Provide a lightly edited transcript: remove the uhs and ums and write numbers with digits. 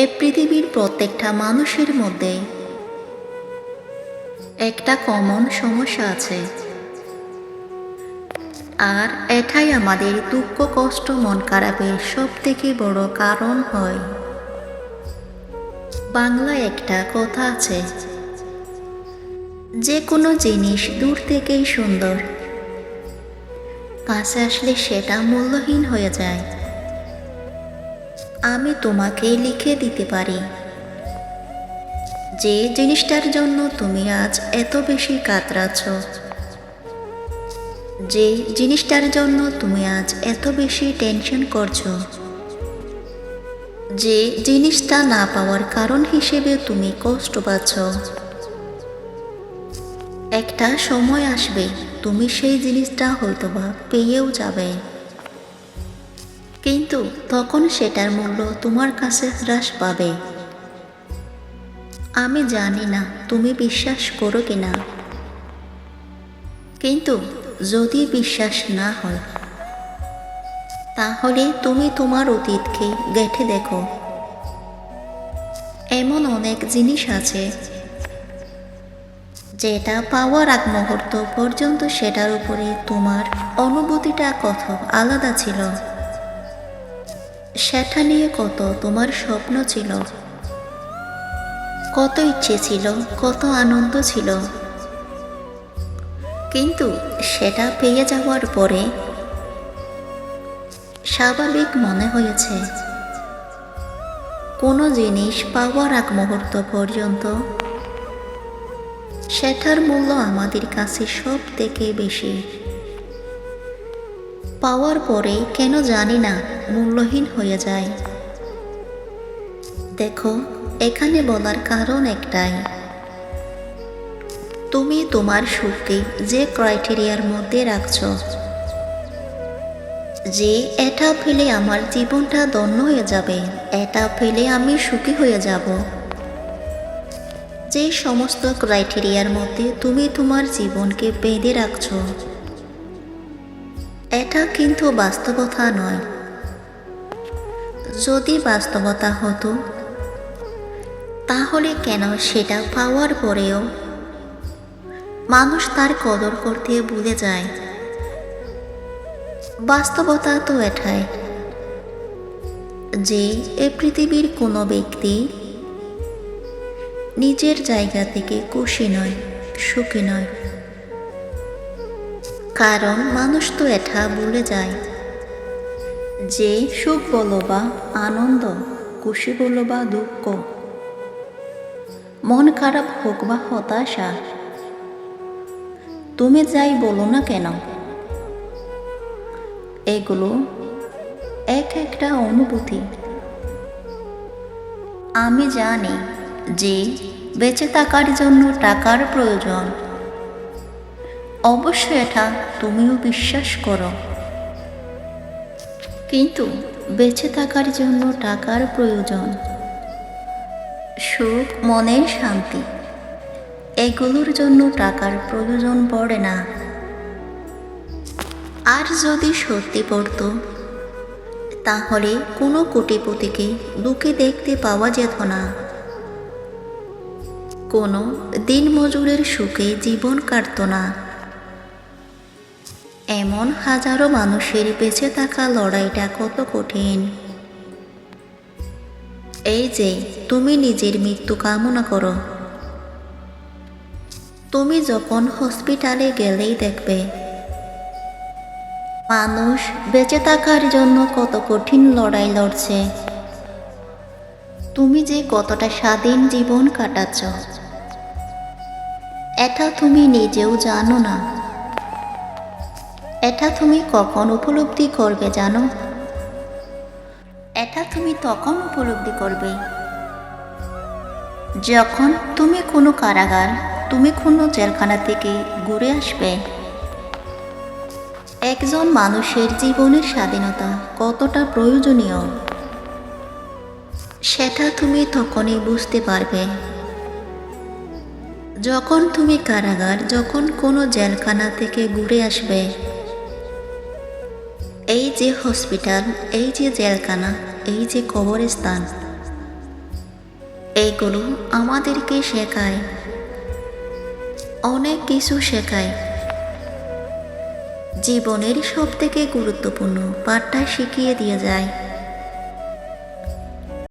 এই পৃথিবীর প্রত্যেকটা মানুষের মধ্যে একটা কমন সমস্যা আছে, আর এটাই আমাদের দুঃখ কষ্ট মন খারাপের সব থেকে বড় কারণ হয়। বাংলায় একটা কথা আছে, যে কোনো জিনিস দূর থেকেই সুন্দর, কাছে আসলে সেটা মূল্যহীন হয়ে যায়। আমি তোমাকে লিখে দিতে পারি, যে জিনিসটার জন্য তুমি আজ এত বেশি কাতরাচ্ছ, যে জিনিসটার জন্য তুমি আজ এত বেশি টেনশন করছো, যে জিনিসটা না পাওয়ার কারণ হিসেবে তুমি কষ্ট পাচ্ছ, একটা সময় আসবে তুমি সেই জিনিসটা হয়তোবা পেয়েও যাবে, কিন্তু তখন সেটার মূল্য তোমার কাছে হ্রাস পাবে। আমি জানি না তুমি বিশ্বাস করো কিনা, কিন্তু যদি বিশ্বাস না হয় তাহলে তুমি তোমার অতীতকে গেঁথে দেখো। এমন অনেক জিনিস আছে যেটা পাওয়ার আগ মুহূর্ত পর্যন্ত সেটার উপরে তোমার অনুভূতিটা কত আলাদা ছিল, সেটা নিয়ে কত তোমার স্বপ্ন ছিল, কত ইচ্ছে ছিল, কত আনন্দ ছিল, কিন্তু সেটা পেয়ে যাওয়ার পরে স্বাভাবিক মনে হয়েছে কোনো জিনিস পাওয়ার আগ মুহূর্ত পর্যন্ত সেটার মূল্য আমাদের কাছে সব থেকে বেশি, পাওয়ার পরে কেন জানি না মূল্যহীন হয়ে যায়। দেখো, এখানে বলার কারণ একটাই, তুমি তোমার সুখকে যে ক্রাইটেরিয়ার মধ্যে রাখছো, যে এটা পেলে আমার জীবনটা ধন্য হয়ে যাবে, এটা পেলে আমি সুখী হয়ে যাব, যে সমস্ত ক্রাইটেরিয়ার মধ্যে তুমি তোমার জীবনকে বেঁধে রাখছো, এটা কিন্তু বাস্তবতা নয়। যদি বাস্তবতা হতো তাহলে কেন সেটা পাওয়ার পরেও মানুষ তার কদর করতে ভুলে যায়? বাস্তবতা তো এটাই যে এই পৃথিবীর কোনো ব্যক্তি নিজের জায়গা থেকে খুশি নয়, সুখী নয়, কারণ মানুষ তো এটা ভুলে যায় যে সুখ বলো বা আনন্দ, খুশি বলো বা দুঃখ, মন খারাপ হোক বা হতাশা, তুমি যাই বলো না কেন, এগুলো এক একটা অনুভূতি। আমি জানি যে বেঁচে থাকার জন্য টাকার প্রয়োজন, অবশ্যই এটা তুমিও বিশ্বাস করো, কিন্তু বেঁচে থাকার জন্য টাকার প্রয়োজন, সুখ, মনের শান্তি, এগুলোর জন্য টাকার প্রয়োজন পড়ে না। আর যদি সত্যি পড়তো তাহলে কোনো কোটিপতিকে লুকে দেখতে পাওয়া যেত না, কোনো দিনমজুরের সুখে জীবন কাটত না। এমন হাজারো মানুষের বেঁচে থাকা লড়াইটা কত কঠিন। এই যে তুমি নিজের মৃত্যু কামনা করো, তুমি যখন হসপিটালে গেলেই দেখবে মানুষ বেঁচে থাকার জন্য কত কঠিন লড়াই লড়ছে, তুমি যে কতটা স্বাধীন জীবন কাটাচ্ছ এটা তুমি নিজেও জানো না। এটা তুমি কখন উপলব্ধি করবে জানো? এটা তুমি তখন উপলব্ধি করবে যখন তুমি কোনো কারাগার, তুমি কোনো জেলখানা থেকে ঘুরে আসবে। একজন মানুষের জীবনের স্বাধীনতা কতটা প্রয়োজনীয় সেটা তুমি তখনই বুঝতে পারবে যখন তুমি কারাগার, যখন কোনো জেলখানা থেকে ঘুরে আসবে। এই যে হসপিটাল, এই যে জেলখানা, এই যে কবরস্থান, এইগুলো আমাদেরকে শেখায়, অনেক কিছু শেখায়। জীবনের সবথেকে গুরুত্বপূর্ণ পাঠটা শিখিয়ে দিয়ে যায়।